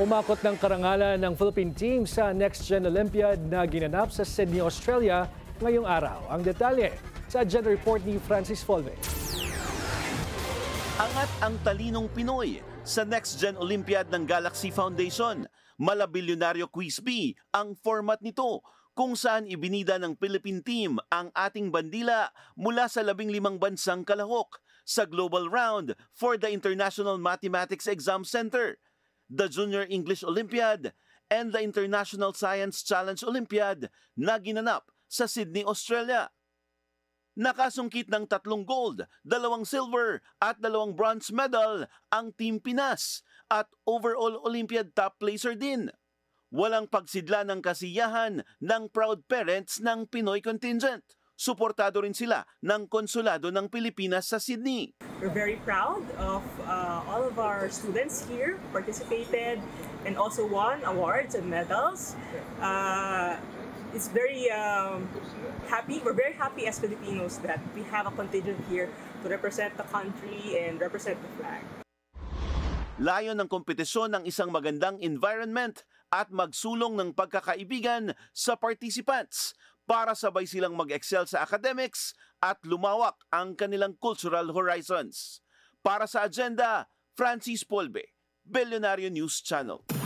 Umakot ng karangalan ng Philippine team sa Next Gen Olympiad na ginanap sa Sydney, Australia ngayong araw. Ang detalye sa agenda report ni Francis Folve. Angat ang talinong Pinoy sa Next Gen Olympiad ng Galaxy Foundation. Malabilyonaryo Quiz Bee ang format nito kung saan ibinida ng Philippine team ang ating bandila mula sa 15 bansang kalahok sa Global Round for the International Mathematics Exam Center, the Junior English Olympiad, and the International Science Challenge Olympiad na ginanap sa Sydney, Australia. Nakasungkit ng 3 gold, 2 silver at 2 bronze medal ang Team Pinas at overall Olympiad top placer din. Walang pagsidla ng kasiyahan ng proud parents ng Pinoy contingent. Suportado rin sila ng Konsulado ng Pilipinas sa Sydney. We're very proud of all of our students here participated and also won awards and medals. It's very happy. We're very happy as Filipinos that we have a contingent here to represent the country and represent the flag. Layon ng kompetisyon ng isang magandang environment at magsulong ng pagkakaibigan sa participants para sabay silang mag-excel sa academics at lumawak ang kanilang cultural horizons. Para sa agenda, Francis Polbe, Billionario News Channel.